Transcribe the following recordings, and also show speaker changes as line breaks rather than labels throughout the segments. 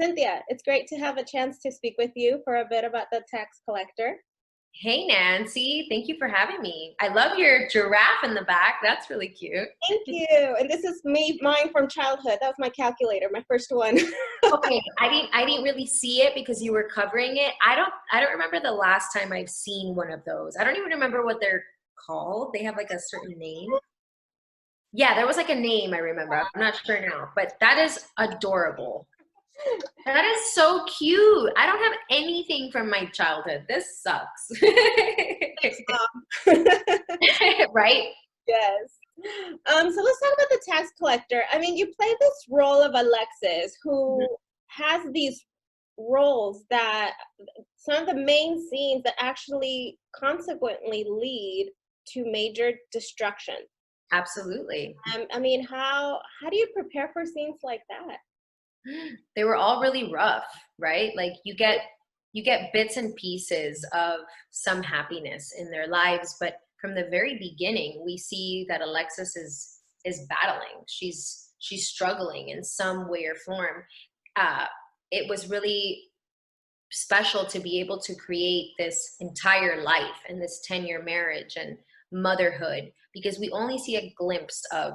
Cynthia, it's great to have a chance to speak with you for a bit about the tax collector.
Hey Nancy, thank you for having me. I love your giraffe in the back. That's really cute.
Thank you. And this is mine from childhood. That was my calculator, my first one.
Okay, I didn't really see it because you were covering it. I don't remember the last time I've seen one of those. I don't even remember what they're called. They have like a certain name. Yeah, there was like a name I remember. I'm not sure now, but that is adorable. That is so cute. I don't have anything from my childhood. This sucks. Right?
Yes. So let's talk about the tax collector. I mean, you play this role of Alexis, who has these roles that some of the main scenes that actually consequently lead to major destruction.
Absolutely.
I mean, how do you prepare for scenes like that?
They were all really rough, right? Like you get bits and pieces of some happiness in their lives, but from the very beginning, we see that Alexis is battling. She's struggling in some way or form. Uh, it was really special to be able to create this entire life and this 10-year marriage and motherhood because we only see a glimpse of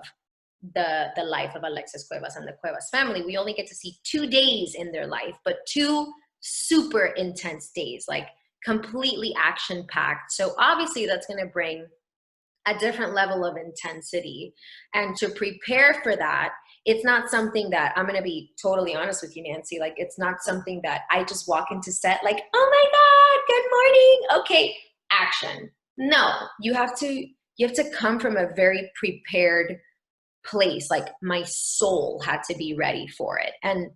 the life of Alexis Cuevas and the Cuevas family. We only get to see 2 days in their life, but two super intense days, like completely action packed. So obviously that's going to bring a different level of intensity. And to prepare for that, it's not something that I'm going to be totally honest with you, Nancy. Like, it's not something that I just walk into set like, oh my God, good morning. Okay, action. No, you have to come from a very prepared place. Like my soul had to be ready for it. And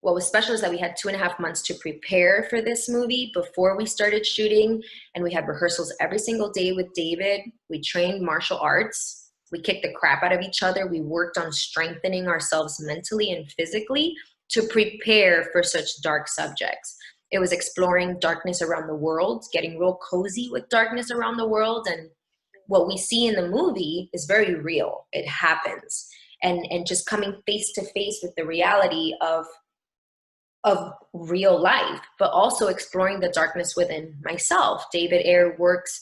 what was special is that we had 2.5 months to prepare for this movie before we started shooting. And we had rehearsals every single day with David. We trained martial arts. We kicked the crap out of each other. We worked on strengthening ourselves mentally and physically to prepare for such dark subjects. It was exploring darkness around the world, getting real cozy with darkness around the world. And what we see in the movie is very real. It happens. And just coming face to face with the reality of real life, but also exploring the darkness within myself. David Ayer works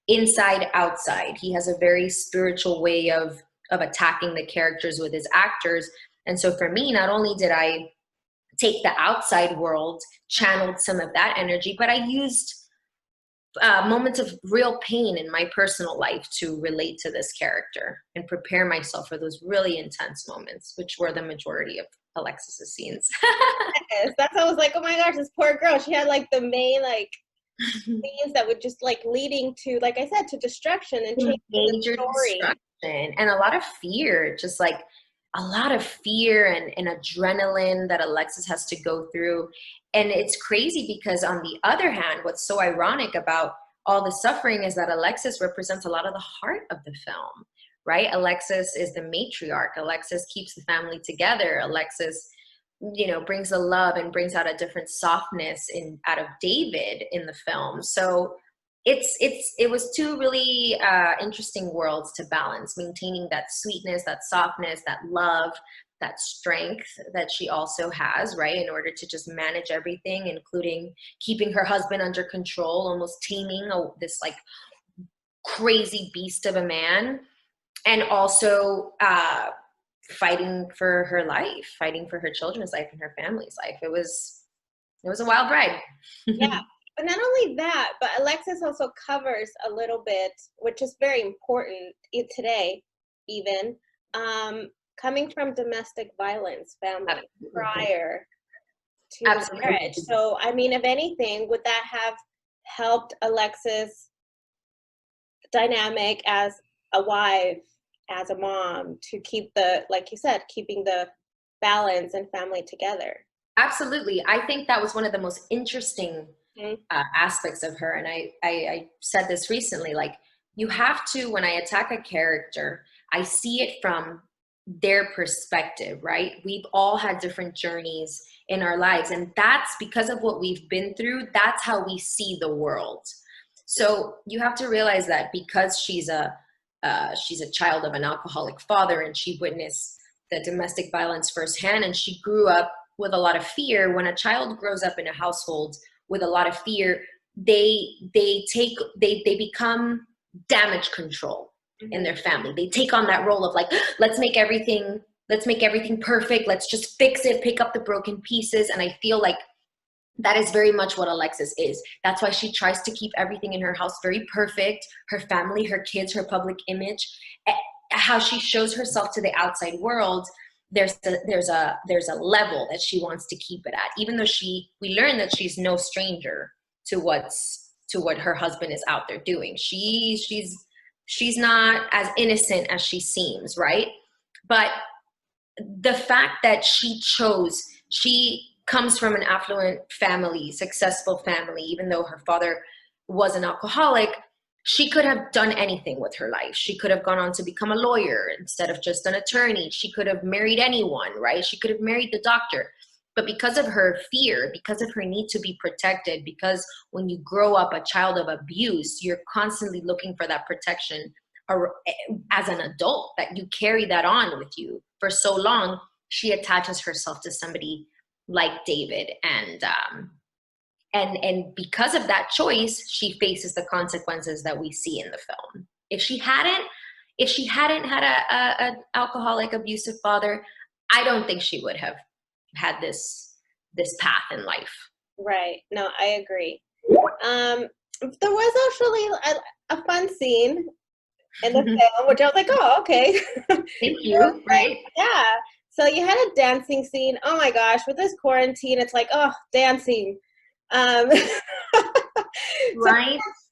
inside outside. He has a very spiritual way of attacking the characters with his actors. And so for me, not only did I take the outside world, channeled some of that energy, but I used moments of real pain in my personal life to relate to this character and prepare myself for those really intense moments, which were the majority of Alexis's scenes.
Yes, that's I was like, oh my gosh, this poor girl. She had like the main like scenes that would just like leading to, like I said, to destruction and changing the
Major
story.
destruction and a lot of fear, just like a lot of fear and adrenaline that Alexis has to go through. And it's crazy because on the other hand, what's so ironic about all the suffering is that Alexis represents a lot of the heart of the film, right? Alexis is the matriarch. Alexis keeps the family together. Alexis, brings the love and brings out a different softness in out of David in the film. So it was two really interesting worlds to balance, maintaining that sweetness, that softness, that love, that strength that she also has, right, in order to just manage everything, including keeping her husband under control, almost taming this like crazy beast of a man, and also fighting for her life, fighting for her children's life and her family's life. It was a wild ride.
Yeah. But not only that, but Alexis also covers a little bit, which is very important today, even coming from domestic violence family prior to the marriage. So, I mean, if anything, would that have helped Alexis' dynamic as a wife, as a mom, to keep the, like you said, keeping the balance and family together?
Absolutely. I think that was one of the most interesting aspects of her. And I said this recently, like, you have to, when I attack a character, I see it from their perspective, right? We've all had different journeys in our lives. And that's because of what we've been through. That's how we see the world. So you have to realize that because she's a child of an alcoholic father and she witnessed the domestic violence firsthand, and she grew up with a lot of fear, when a child grows up in a household with a lot of fear, they become damage control in their family. They take on that role of like, let's make everything perfect. Let's just fix it, pick up the broken pieces. And I feel like that is very much what Alexis is. That's why she tries to keep everything in her house very perfect, her family, her kids, her public image, how she shows herself to the outside world. There's a level that she wants to keep it at, even though we learn that she's no stranger to what her husband is out there doing. She's not as innocent as she seems, right? But the fact that she comes from an affluent family, successful family, even though her father was an alcoholic, she could have done anything with her life. She could have gone on to become a lawyer instead of just an attorney. She could have married anyone, right? She could have married the doctor. But because of her fear, because of her need to be protected, because when you grow up a child of abuse, you're constantly looking for that protection as an adult, that you carry that on with you for so long, she attaches herself to somebody like David, and because of that choice, she faces the consequences that we see in the film. If she hadn't had a alcoholic, abusive father, I don't think she would have had this path in life.
Right. No, I agree. There was actually a fun scene in the film, which I was like, oh, okay.
Thank you. Right?
Yeah. So you had a dancing scene. Oh my gosh, with this quarantine, it's like, oh, dancing.
Right?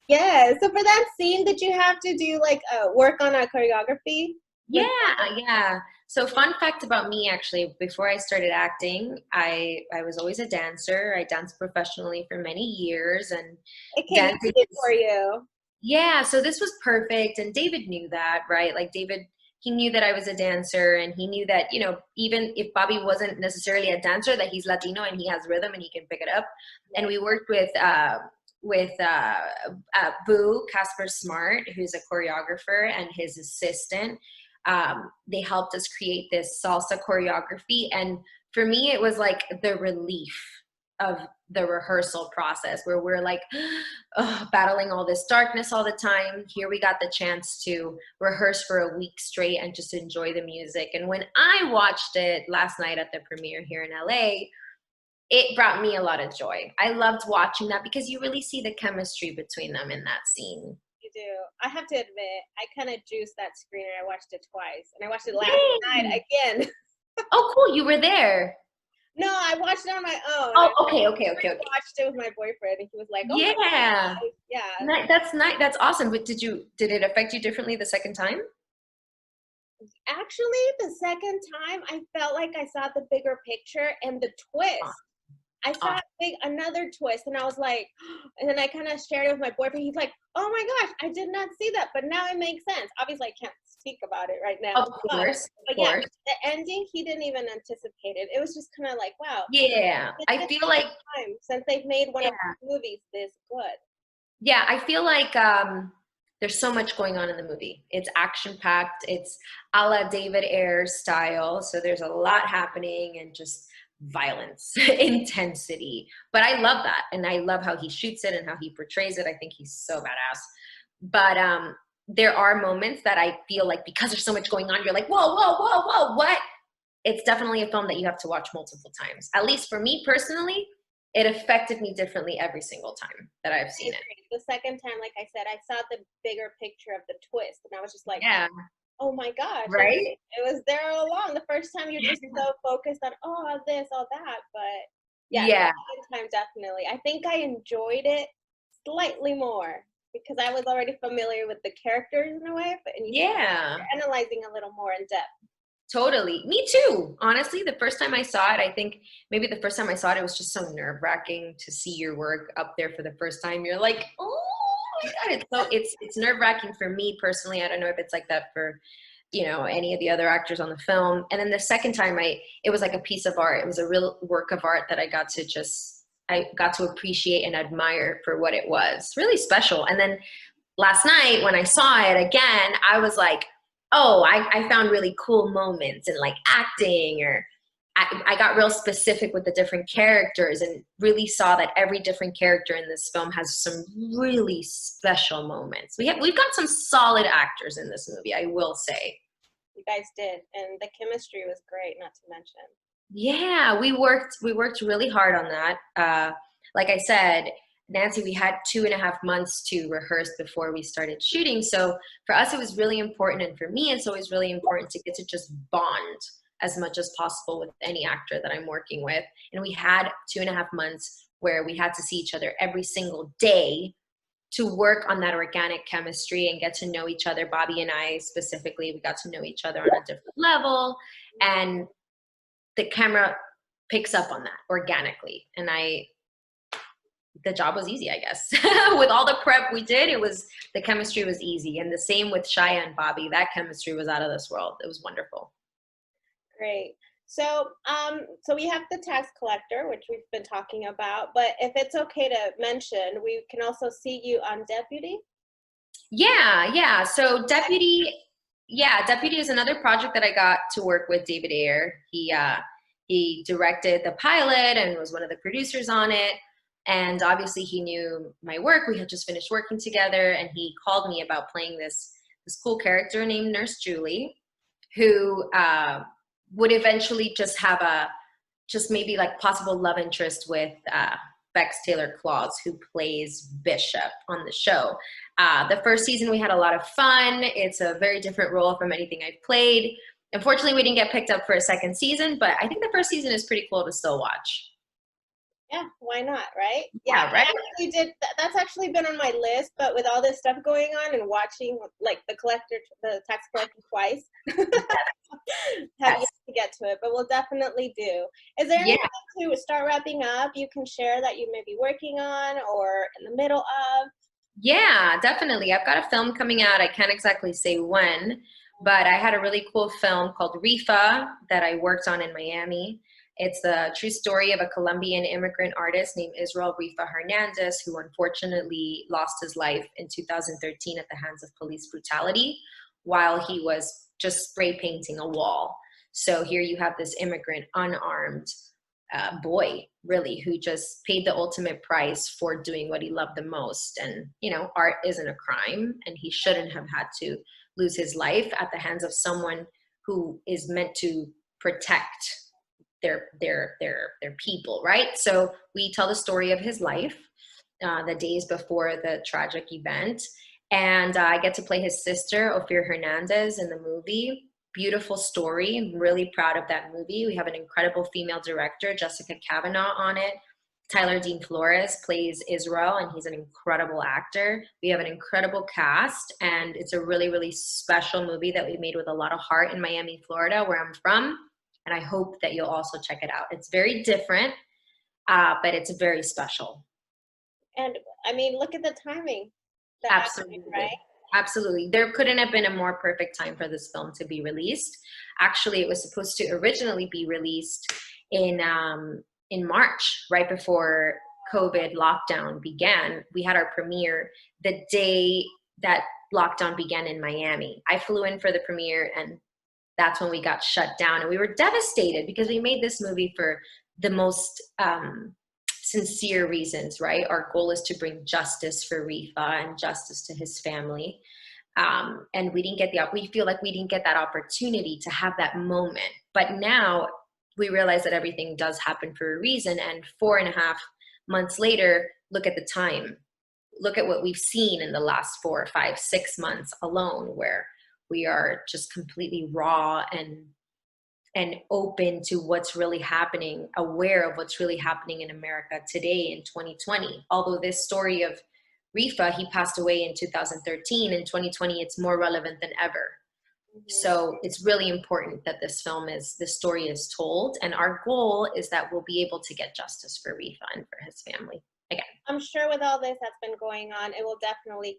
Yeah. So for that scene, did you have to do like work on a choreography?
Yeah. So fun fact about me, actually, before I started acting, I was always a dancer. I danced professionally for many years, and
It came
dancing
easy for you.
yeah, so this was perfect. And David knew that, right? Like David, he knew that I was a dancer, and he knew that, even if Bobby wasn't necessarily a dancer, that he's Latino and he has rhythm and he can pick it up. And we worked with Boo Casper Smart, who's a choreographer, and his assistant. They helped us create this salsa choreography. And for me, it was like the relief of the rehearsal process, where we're like battling all this darkness all the time. Here we got the chance to rehearse for a week straight and just enjoy the music. And when I watched it last night at the premiere here in LA, it brought me a lot of joy. I loved watching that because you really see the chemistry between them in that scene.
You do. I have to admit, I kind of juiced that screener. I watched it twice, and I watched it last night again.
Oh, cool! You were there.
No, I watched it on my own.
Oh, okay.
I watched it with my boyfriend, and he was like, "Oh
yeah,
my God. Yeah."
That's nice. That's awesome. But did it affect you differently the second time?
Actually, the second time, I felt like I saw the bigger picture and the twist. I saw another twist, and I was like, and then I kind of shared it with my boyfriend. He's like, "Oh my gosh, I did not see that, but now it makes sense." Obviously, I can't speak about it right now.
Of course,
yeah, the ending, he didn't even anticipate it. It was just kind of like, wow.
Yeah, I feel like
time since they've made one of the movies this good.
Yeah, I feel like there's so much going on in the movie. It's action packed. It's a la David Ayer style, so there's a lot happening and just violence, intensity. But I love that, and I love how he shoots it and how he portrays it. I think he's so badass. But there are moments that I feel like, because there's so much going on, you're like, whoa, what? It's definitely a film that you have to watch multiple times. At least for me personally, it affected me differently every single time that I've seen it.
The second time, like I said, I saw the bigger picture of the twist, and I was just like,
yeah.
Oh my gosh.
Right?
It was there all along. The first time you're just so focused on, all this, all that. But yeah. The second time, definitely. I think I enjoyed it slightly more because I was already familiar with the characters in a way. But you're analyzing a little more in depth.
Totally. Me too. Honestly, the first time I saw it, I think maybe the first time I saw it, it was just so nerve-wracking to see your work up there for the first time. You're like, oh my God. It's nerve-wracking for me personally. I don't know if it's like that for, any of the other actors on the film. And then the second time it was like a piece of art. It was a real work of art that I got to appreciate and admire for what it was. Really special. And then last night when I saw it again, I was like, oh, I found really cool moments in like acting, or I got real specific with the different characters and really saw that every different character in this film has some really special moments. We've got some solid actors in this movie, I will say.
You guys did, and the chemistry was great, not to mention.
Yeah, we worked really hard on that. Like I said, Nancy, we had 2.5 months to rehearse before we started shooting. So for us, it was really important, and for me, it's always really important to get to just bond as much as possible with any actor that I'm working with. And we had 2.5 months where we had to see each other every single day to work on that organic chemistry and get to know each other. Bobby and I specifically, we got to know each other on a different level. And the camera picks up on that organically. And the job was easy, I guess. With all the prep we did, the chemistry was easy. And the same with Shia and Bobby. That chemistry was out of this world. It was wonderful.
Great. So, so we have the tax collector, which we've been talking about, but if it's okay to mention, we can also see you on Deputy.
Yeah. So Deputy is another project that I got to work with David Ayer. He directed the pilot and was one of the producers on it. And obviously he knew my work. We had just finished working together, and he called me about playing this cool character named Nurse Julie, who would eventually just maybe like possible love interest with Bex Taylor Claus, who plays Bishop on the show. The first season we had a lot of fun. It's a very different role from anything I've played. Unfortunately, we didn't get picked up for a second season, but I think the first season is pretty cool to still watch.
Yeah, why not, right?
Yeah, right?
We did. That's actually been on my list, but with all this stuff going on and watching like the tax collector twice, have
Yes.
yet to get to it, but we'll definitely do. Is there
Yeah.
anything to start wrapping up you can share that you may be working on or in the middle of?
Yeah, definitely. I've got a film coming out. I can't exactly say when, but I had a really cool film called Reefa that I worked on in Miami. It's the true story of a Colombian immigrant artist named Israel Reefa Hernandez, who unfortunately lost his life in 2013 at the hands of police brutality while he was just spray painting a wall. So here you have this immigrant, unarmed boy, really, who just paid the ultimate price for doing what he loved the most. And, art isn't a crime, and he shouldn't have had to lose his life at the hands of someone who is meant to protect their people, right? So we tell the story of his life, the days before the tragic event, and I get to play his sister, Ophir Hernandez, in the movie. Beautiful story. I'm really proud of that movie. We have an incredible female director, Jessica Kavanaugh, on it. Tyler Dean Flores plays Israel, and he's an incredible actor. We have an incredible cast, and it's a really, really special movie that we made with a lot of heart in Miami, Florida, where I'm from. And I hope that you'll also check it out. It's very different, but it's very special.
And I mean, look at the timing.
Absolutely.
Right?
Absolutely. There couldn't have been a more perfect time for this film to be released. Actually, it was supposed to originally be released in March, right before COVID lockdown began. We had our premiere the day that lockdown began in Miami. I flew in for the premiere, and that's when we got shut down. And we were devastated because we made this movie for the most sincere reasons, right? Our goal is to bring justice for Reefa and justice to his family. And we feel like we didn't get that opportunity to have that moment. But now we realize that everything does happen for a reason. And 4.5 months later, look at the time. Look at what we've seen in the last 4, 5, 6 months alone, where we are just completely raw and open to what's really happening, aware of what's really happening in America today in 2020. Although this story of Reefa, he passed away in 2013, in 2020, it's more relevant than ever. Mm-hmm. So it's really important that this story is told. And our goal is that we'll be able to get justice for Reefa and for his family again.
I'm sure with all this that's been going on, it will definitely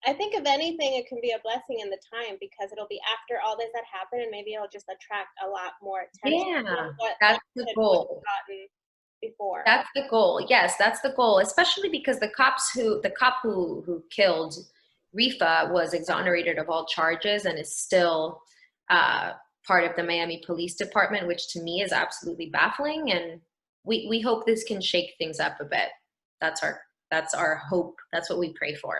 I think if anything, it can be a blessing in the time because it'll be after all this that happened, and maybe it'll just attract a lot more attention.
Yeah, that's the goal.
Before.
That's the goal. Yes, that's the goal. Especially because the cop who killed Reefa was exonerated of all charges and is still part of the Miami Police Department, which to me is absolutely baffling. And we hope this can shake things up a bit. That's our hope. That's what we pray for.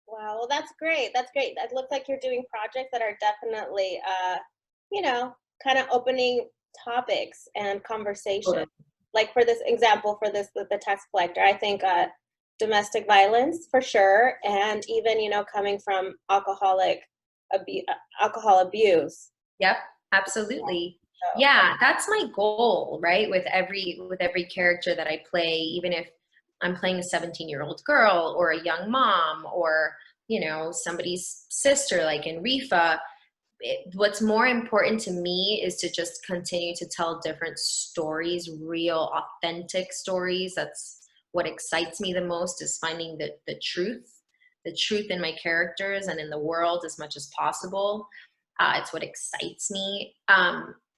Wow, well, that's great. That's great. That looks like you're doing projects that are definitely, you know, kind of opening topics and conversation.
Totally.
Like for this example, for this with the tax collector, I think domestic violence for sure, and even coming from alcohol abuse.
Yep, absolutely.
So,
Yeah, that's my goal, right? With every character that I play, even if I'm playing a 17-year-old girl or a young mom or, somebody's sister like in Reefa, what's more important to me is to just continue to tell different stories, real, authentic stories. That's what excites me the most, is finding the truth in my characters and in the world as much as possible. It's what excites me.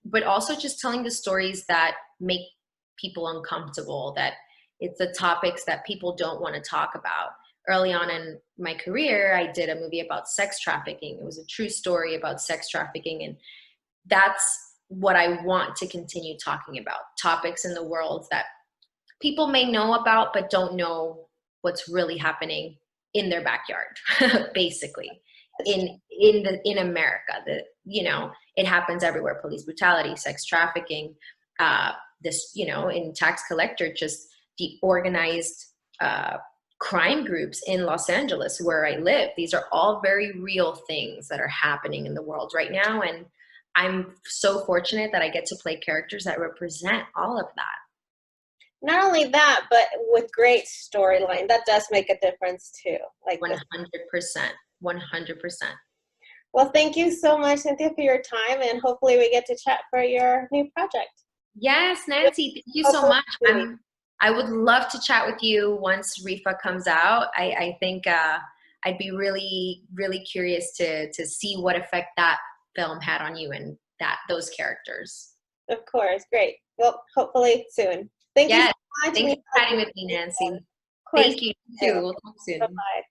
But also just telling the stories that make people uncomfortable, that it's the topics that people don't want to talk about. Early on in my career, I did a movie about sex trafficking. It was a true story about sex trafficking. And that's what I want to continue talking about, topics in the world that people may know about, but don't know what's really happening in their backyard, basically. In America, it happens everywhere. Police brutality, sex trafficking, in tax collector, just the organized crime groups in Los Angeles where I live. These are all very real things that are happening in the world right now. And I'm so fortunate that I get to play characters that represent all of that.
not only that, but with great storyline, that does make a difference too. Like
100%. 100%.
Well, thank you so much, Cynthia, for your time, and hopefully we get to chat for your new project.
Yes, Nancy, thank you so much. I would love to chat with you once Reefa comes out. I think I'd be really, really curious to see what effect that film had on you and those characters.
Of course, great. Well, hopefully soon. Thank you so
Yes,
much.
thanks for chatting with me, Nancy.
Of course.
Thank you, too. We'll talk soon.
Bye-bye.